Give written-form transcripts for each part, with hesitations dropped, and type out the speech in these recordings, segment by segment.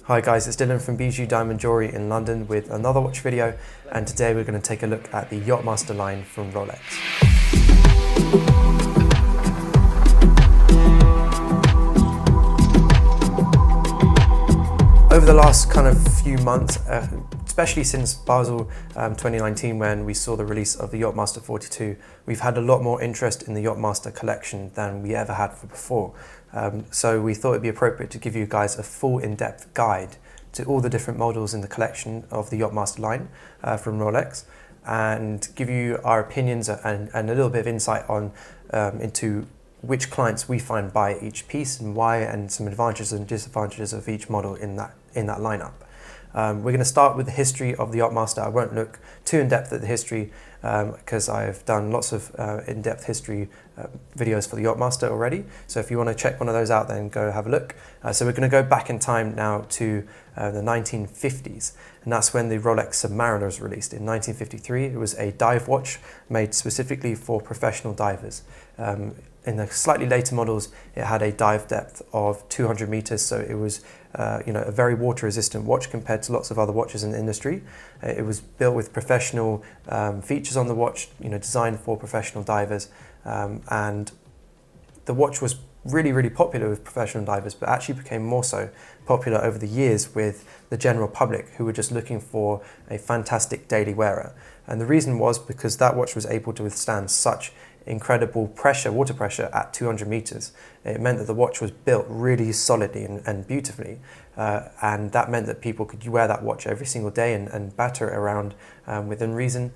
Hi guys, it's Dylan from Bijou Diamond Jewellery in London with another watch video, and today we're going to take a look at the Yacht-Master line from Rolex. Over the last kind of few months, especially since Basel 2019 when we saw the release of the Yacht-Master 42, we've had a lot more interest in the Yacht-Master collection than we ever had before. So we thought it'd be appropriate to give you guys a full in-depth guide to all the different models in the collection of the Yacht-Master line from Rolex, and give you our opinions and a little bit of insight on into which clients we find buy each piece and why, and some advantages and disadvantages of each model in that lineup. We're going to start with the history of the Yacht-Master. I won't look too in-depth at the history because I've done lots of in-depth history videos for the Yacht-Master already. So if you want to check one of those out, then go have a look. So we're going to go back in time now to the 1950s, and that's when the Rolex Submariner was released. In 1953, it was a dive watch made specifically for professional divers. In the slightly later models, it had a dive depth of 200 meters, so it was a very water-resistant watch compared to lots of other watches in the industry. It was built with professional features on the watch, designed for professional divers, and the watch was really popular with professional divers, but actually became more so popular over the years with the general public, who were just looking for a fantastic daily wearer. And the reason was because that watch was able to withstand such incredible pressure, water pressure at 200 meters. It meant that the watch was built really solidly and beautifully, and that meant that people could wear that watch every single day and batter it around within reason,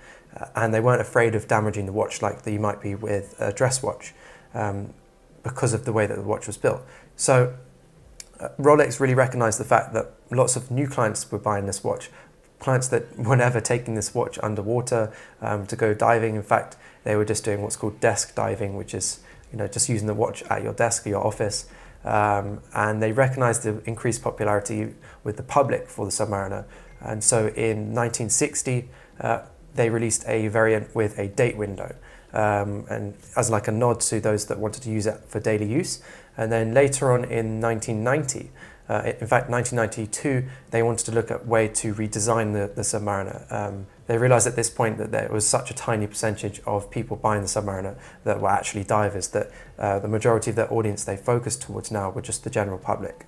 and they weren't afraid of damaging the watch like you might be with a dress watch, because of the way that the watch was built. So Rolex really recognized the fact that lots of new clients were buying this watch, clients that were never taking this watch underwater to go diving. In fact, they were just doing what's called desk diving, which is just using the watch at your desk or your office. And they recognized the increased popularity with the public for the Submariner. And so in 1960, they released a variant with a date window, and as like a nod to those that wanted to use it for daily use. And then later on in 1990, in fact 1992, they wanted to look at a way to redesign the Submariner. They realized at this point that there was such a tiny percentage of people buying the Submariner that were actually divers, that the majority of their audience they focused towards now were just the general public.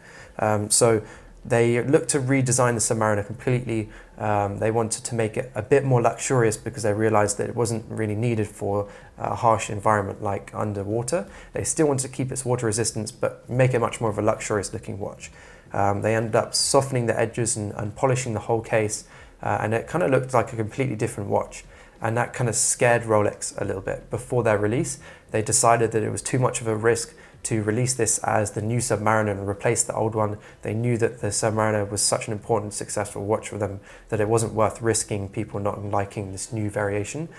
So they looked to redesign the Submariner completely. They wanted to make it a bit more luxurious because they realized that it wasn't really needed for a harsh environment like underwater. They still wanted to keep its water resistance, but make it much more of a luxurious looking watch. They ended up softening the edges and polishing the whole case, and it kind of looked like a completely different watch. And that kind of scared Rolex a little bit. Before their release, they decided that it was too much of a risk to release this as the new Submariner and replace the old one. They knew that the Submariner was such an important, successful watch for them that it wasn't worth risking people not liking this new variation.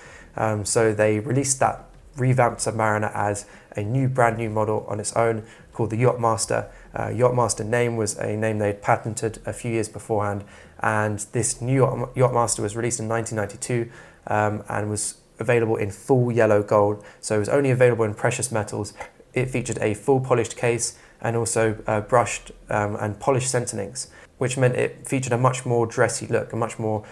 So they released that revamped Submariner as a brand new model on its own called the Yacht-Master. Yacht-Master name was a name they'd patented a few years beforehand, and this new Yacht-Master was released in 1992 and was available in full yellow gold, so it was only available in precious metals. It featured a full polished case and also brushed and polished centerlinks, which meant it featured a much more dressy look, a much more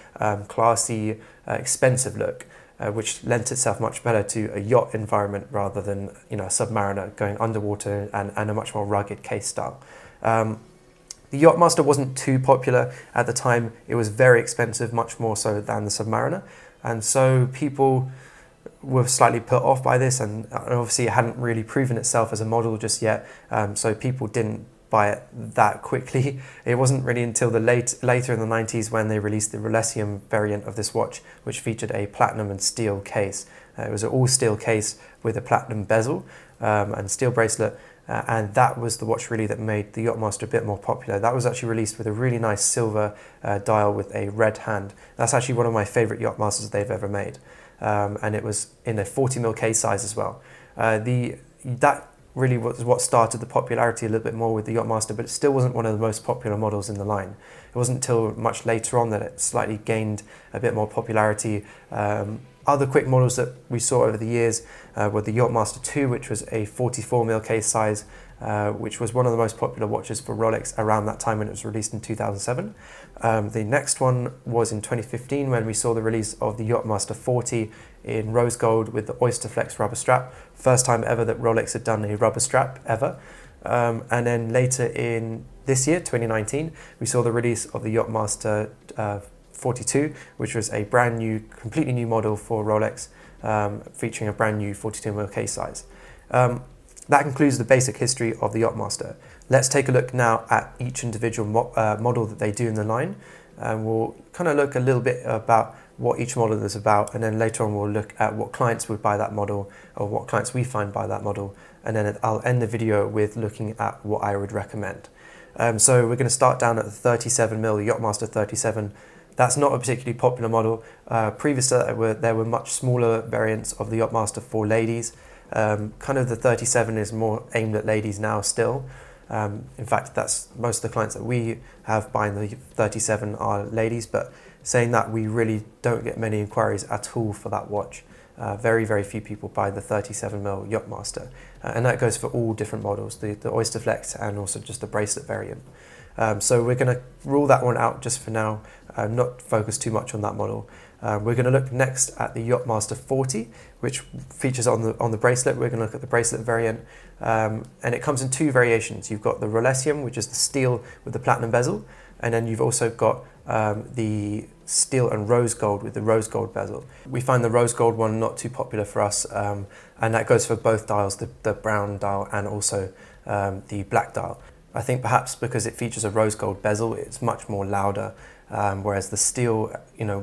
classy, expensive look, which lent itself much better to a yacht environment rather than a Submariner going underwater and a much more rugged case style. The Yacht-Master wasn't too popular at the time. It was very expensive, much more so than the Submariner, and so people were slightly put off by this, and obviously it hadn't really proven itself as a model just yet, so people didn't buy it that quickly. It wasn't really until later in the 90s when they released the Rolex variant of this watch, which featured a platinum and steel case. It was an all steel case with a platinum bezel and steel bracelet, and that was the watch really that made the Yacht-Master a bit more popular. That was actually released with a really nice silver dial with a red hand. That's actually one of my favorite Yacht-Masters they've ever made. And it was in a 40mm case size as well. That really was what started the popularity a little bit more with the Yacht-Master, but it still wasn't one of the most popular models in the line. It wasn't until much later on that it slightly gained a bit more popularity. Other quick models that we saw over the years were the Yacht-Master II, which was a 44mm case size, which was one of the most popular watches for Rolex around that time when it was released in 2007. The next one was in 2015 when we saw the release of the Yacht-Master 40 in rose gold with the Oyster Flex rubber strap. First time ever that Rolex had done a rubber strap ever. And then later in this year, 2019, we saw the release of the Yacht-Master 42, which was a brand new, completely new model for Rolex, featuring a brand new 42mm case size. That concludes the basic history of the Yacht-Master. Let's take a look now at each individual model that they do in the line. And we'll kind of look a little bit about what each model is about, and then later on we'll look at what clients would buy that model, or what clients we find buy that model, and then I'll end the video with looking at what I would recommend. So we're going to start down at the 37mm, the Yacht-Master 37. That's not a particularly popular model. Previous to that, there were much smaller variants of the Yacht-Master for ladies. Kind of the 37 is more aimed at ladies now still. In fact, that's most of the clients that we have buying the 37 are ladies, but saying that, we really don't get many inquiries at all for that watch. Very, very few people buy the 37mm Yacht-Master, and that goes for all different models, the Oyster Flex and also just the bracelet variant. So we're going to rule that one out just for now, not focus too much on that model. We're going to look next at the Yacht-Master 40, which features on the bracelet. We're going to look at the bracelet variant, and it comes in two variations. You've got the Rolesium, which is the steel with the platinum bezel, and then you've also got the steel and rose gold with the rose gold bezel. We find the rose gold one not too popular for us, and that goes for both dials, the brown dial and also the black dial. I think perhaps because it features a rose gold bezel, it's much more louder, whereas the steel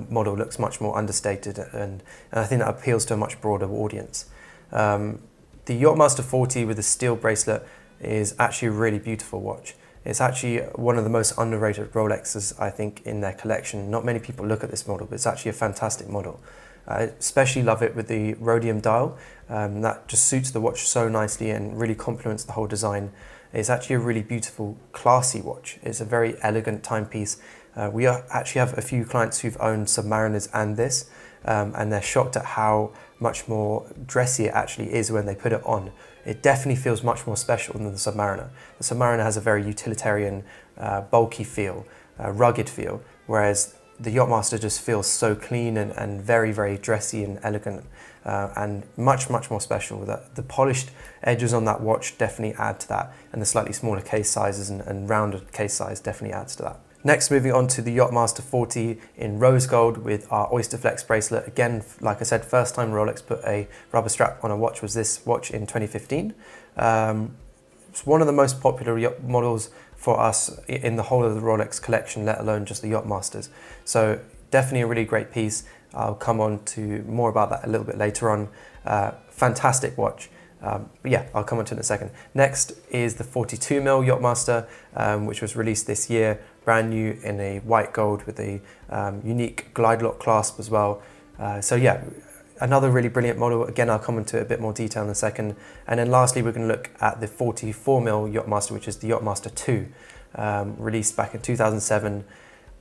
model looks much more understated, and I think that appeals to a much broader audience. The Yacht-Master 40 with the steel bracelet is actually a really beautiful watch. It's actually one of the most underrated Rolexes, I think, in their collection. Not many people look at this model, but it's actually a fantastic model. I especially love it with the rhodium dial. That just suits the watch so nicely and really complements the whole design. It's actually a really beautiful, classy watch. It's a very elegant timepiece. We actually have a few clients who've owned Submariners and this, and they're shocked at how much more dressy it actually is when they put it on. It definitely feels much more special than the Submariner. The Submariner has a very utilitarian, bulky feel, rugged feel, whereas the Yacht-Master just feels so clean and very, very dressy and elegant, and much, much more special. The polished edges on that watch definitely add to that, and the slightly smaller case sizes and rounded case size definitely adds to that. Next, moving on to the Yacht-Master 40 in rose gold with our Oyster Flex bracelet. Again, like I said, first time Rolex put a rubber strap on a watch was this watch in 2015. It's one of the most popular models for us in the whole of the Rolex collection, let alone just the Yacht-Masters. So definitely a really great piece. I'll come on to more about that a little bit later on. Fantastic watch. But yeah, I'll come on to it in a second. Next is the 42mm Yacht-Master, which was released this year, brand new in a white gold with a unique glide lock clasp as well. So yeah, another really brilliant model. Again, I'll come into a bit more detail in a second. And then lastly, we're going to look at the 44mm Yacht-Master, which is the Yacht-Master II, released back in 2007.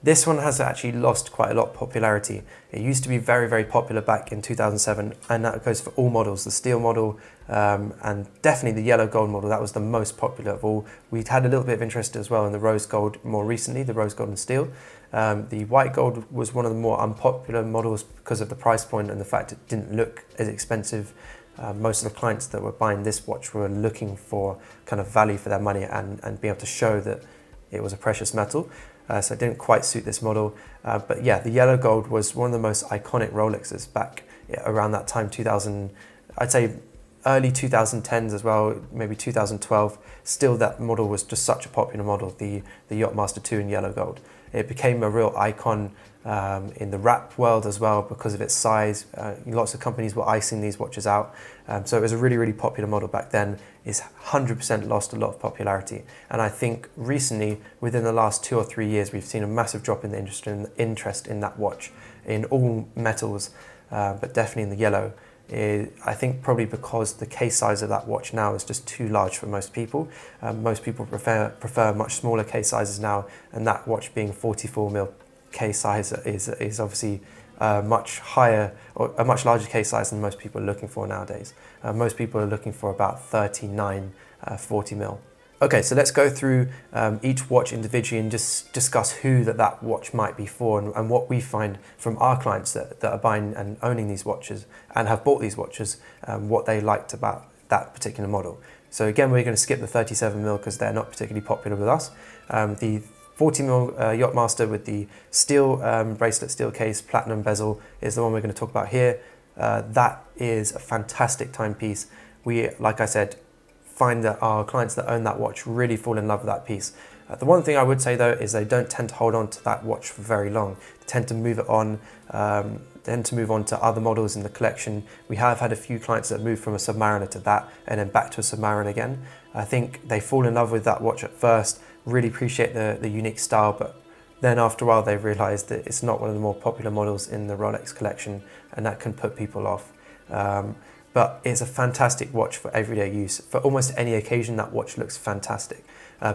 This one has actually lost quite a lot of popularity. It used to be very, very popular back in 2007, and that goes for all models. The steel model and definitely the yellow gold model, that was the most popular of all. We'd had a little bit of interest as well in the rose gold more recently, the rose gold and steel. The white gold was one of the more unpopular models because of the price point and the fact it didn't look as expensive. Most of the clients that were buying this watch were looking for kind of value for their money and being able to show that it was a precious metal. So it didn't quite suit this model. But yeah, the yellow gold was one of the most iconic Rolexes back around that time, 2000, I'd say early 2010s as well, maybe 2012. Still, that model was just such a popular model, the Yacht-Master II in yellow gold. It became a real icon in the wrap world as well because of its size. Lots of companies were icing these watches out. So it was a really, really popular model back then. It's 100% lost a lot of popularity. And I think recently, within the last 2 or 3 years, we've seen a massive drop in the interest in that watch, in all metals, but definitely in the yellow. I think probably because the case size of that watch now is just too large for most people. Most people prefer much smaller case sizes now, and that watch being 44mm case size is obviously much higher, or a much larger case size than most people are looking for nowadays. Most people are looking for about 39 40mm. Okay, so let's go through each watch individually and just discuss who that watch might be for, and what we find from our clients that are buying and owning these watches and have bought these watches, what they liked about that particular model. So again, we're going to skip the 37mm because they're not particularly popular with us. The 40mm Yacht-Master with the steel bracelet, steel case, platinum bezel is the one we're going to talk about here. That is a fantastic timepiece. We, like I said, find that our clients that own that watch really fall in love with that piece. The one thing I would say though is they don't tend to hold on to that watch for very long. They tend to move it on, to other models in the collection. We have had a few clients that moved from a Submariner to that and then back to a Submariner again. I think they fall in love with that watch at first, really appreciate the unique style, but then after a while they realise that it's not one of the more popular models in the Rolex collection, and that can put people off. But it's a fantastic watch for everyday use. For almost any occasion, that watch looks fantastic.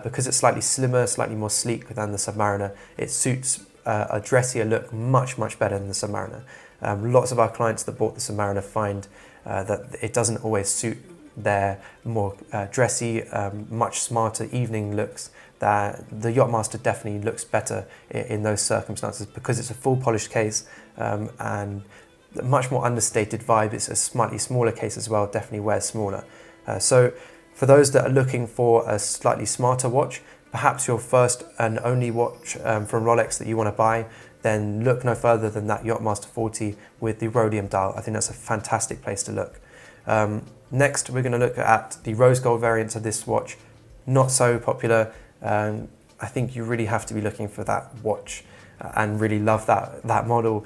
Because it's slightly slimmer, slightly more sleek than the Submariner, it suits a dressier look much better than the Submariner. Lots of our clients that bought the Submariner find that it doesn't always suit their more dressy, much smarter evening looks. That the Yacht-Master definitely looks better in those circumstances because it's a full polished case and a much more understated vibe. It's a slightly smaller case as well, definitely wears smaller. So for those that are looking for a slightly smarter watch, perhaps your first and only watch from Rolex that you want to buy, then look no further than that Yacht-Master 40 with the rhodium dial. I think that's a fantastic place to look. Next, we're going to look at the rose gold variants of this watch. Not so popular. I think you really have to be looking for that watch and really love that model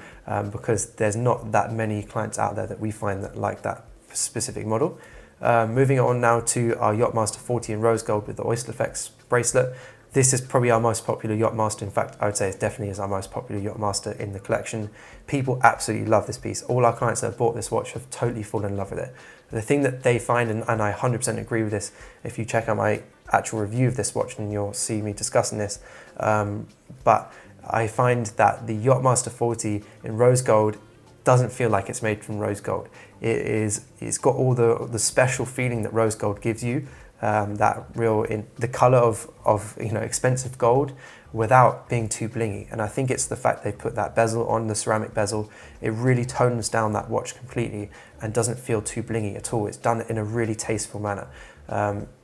because there's not that many clients out there that we find that like that specific model. Moving on now to our Yacht-Master 40 in rose gold with the Oyster Effects bracelet. This is probably our most popular Yacht-Master. In fact, I would say it definitely is our most popular Yacht-Master in the collection. People absolutely love this piece. All our clients that have bought this watch have totally fallen in love with it. The thing that they find, and I 100% agree with this, if you check out my actual review of this watch, and you'll see me discussing this, but I find that the Yacht-Master 40 in rose gold doesn't feel like it's made from rose gold. It's got all the special feeling that rose gold gives you, the color of expensive gold without being too blingy. And I think it's the fact they put that bezel on, the ceramic bezel. It really tones down that watch completely and doesn't feel too blingy at all. It's done in a really tasteful manner.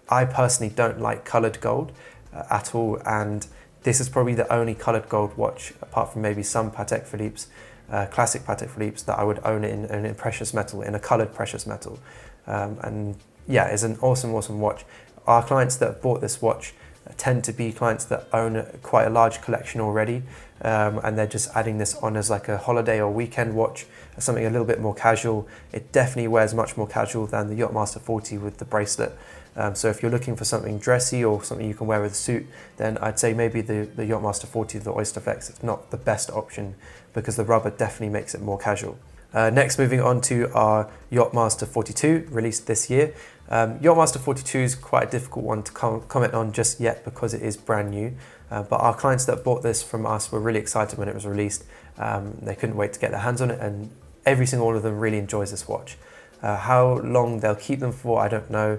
I personally don't like colored gold at all, and this is probably the only colored gold watch, apart from maybe some Patek Philippe's, classic Patek Philippe's, that I would own in precious metal, in a colored precious metal. And yeah, it's an awesome watch. Our clients that have bought this watch tend to be clients that own quite a large collection already, and they're just adding this on as like a holiday or weekend watch, something a little bit more casual. It definitely wears much more casual than the Yacht-Master 40 with the bracelet. So if you're looking for something dressy or something you can wear with a suit, then I'd say maybe the Yacht-Master 40 with the Oyster Effects is not the best option because the rubber definitely makes it more casual. Next, moving on to our Yacht-Master 42, released this year. Yacht-Master 42 is quite a difficult one to comment on just yet because it is brand new. But our clients that bought this from us were really excited when it was released. They couldn't wait to get their hands on it, and every single one of them really enjoys this watch. How long they'll keep them for, I don't know.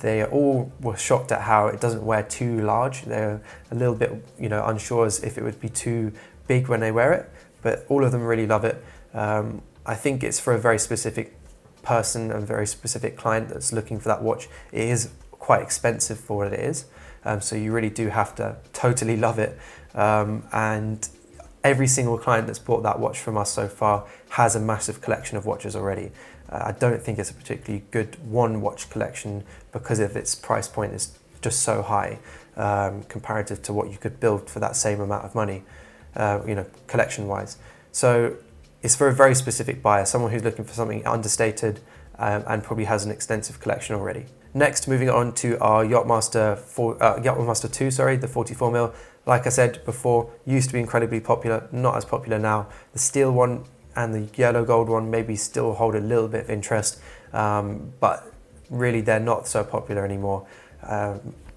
They all were shocked at how it doesn't wear too large. They're a little bit, unsure as if it would be too big when they wear it, but all of them really love it. I think it's for a very specific person and very specific client that's looking for that watch. It is quite expensive for what it is, so you really do have to totally love it. And every single client that's bought that watch from us so far has a massive collection of watches already. I don't think it's a particularly good one watch collection because of its price point is just so high comparative to what you could build for that same amount of money, collection wise. So it's for a very specific buyer, someone who's looking for something understated and probably has an extensive collection already. Next, moving on to our Yacht-Master II, the 44mm. Like I said before, used to be incredibly popular, not as popular now. The steel one and the yellow gold one maybe still hold a little bit of interest, but really they're not so popular anymore.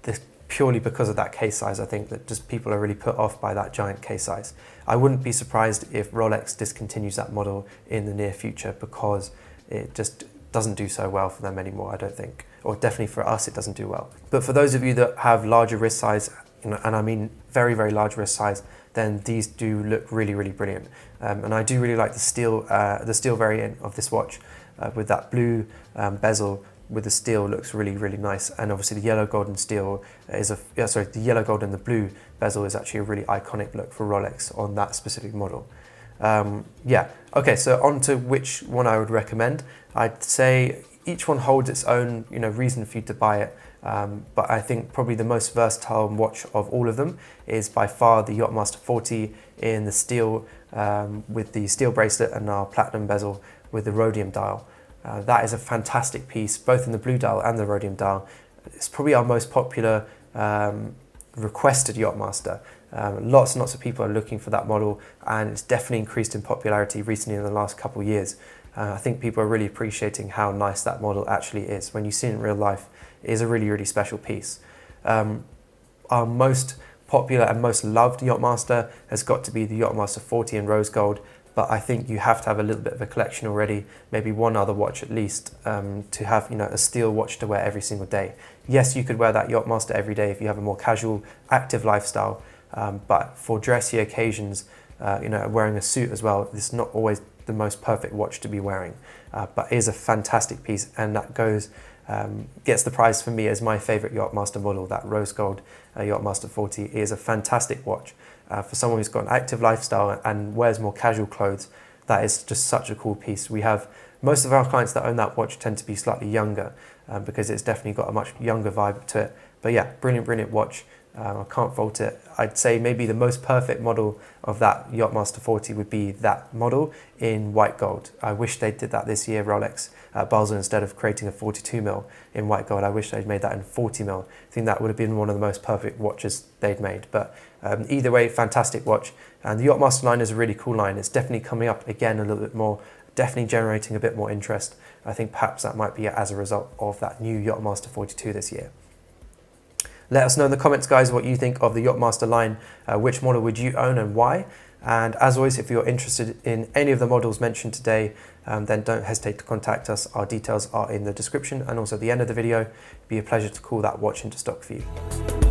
This purely because of that case size. I think that just people are really put off by that giant case size. I wouldn't be surprised if Rolex discontinues that model in the near future because it just doesn't do so well for them anymore, I don't think. or definitely for us, it doesn't do well. But for those of you that have larger wrist size, and I mean very, very large wrist size, then these do look really, really brilliant. And I do really like the steel variant of this watch with that blue bezel with the steel looks really, really nice. And obviously the yellow, gold and steel the yellow, gold and the blue bezel is actually a really iconic look for Rolex on that specific model. Yeah, okay, so on to which one I would recommend. I'd say each one holds its own, reason for you to buy it. But I think probably the most versatile watch of all of them is by far the Yacht-Master 40 in the steel, with the steel bracelet and our platinum bezel with the rhodium dial. That is a fantastic piece, both in the blue dial and the rhodium dial. It's probably our most popular requested Yacht-Master. Lots and lots of people are looking for that model, and it's definitely increased in popularity recently in the last couple of years. I think people are really appreciating how nice that model actually is. When you see it in real life, it is a really, really special piece. Our most popular and most loved Yacht-Master has got to be the Yacht-Master 40 in rose gold, but I think you have to have a little bit of a collection already, maybe one other watch at least, to have a steel watch to wear every single day. Yes, you could wear that Yacht-Master every day if you have a more casual, active lifestyle, but for dressy occasions, wearing a suit as well, this is not always the most perfect watch to be wearing, but it is a fantastic piece, and that gets the prize for me as my favorite Yacht-Master model. That rose gold Yacht-Master 40 is a fantastic watch. For someone who's got an active lifestyle and wears more casual clothes, that is just such a cool piece. We have most of our clients that own that watch tend to be slightly younger, because it's definitely got a much younger vibe to it. But yeah, brilliant, brilliant watch. I can't fault it. I'd say maybe the most perfect model of that Yacht-Master 40 would be that model in white gold. I wish they did that this year, Rolex at Basel, instead of creating a 42mm in white gold. I wish they'd made that in 40mm. I think that would have been one of the most perfect watches they'd made. But either way, fantastic watch. And the Yacht-Master line is a really cool line. It's definitely coming up again a little bit more, definitely generating a bit more interest. I think perhaps that might be as a result of that new Yacht-Master 42 this year. Let us know in the comments, guys, what you think of the Yacht-Master line. Which model would you own and why? And as always, if you're interested in any of the models mentioned today, then don't hesitate to contact us. Our details are in the description and also at the end of the video. It'd be a pleasure to call that watch into stock for you.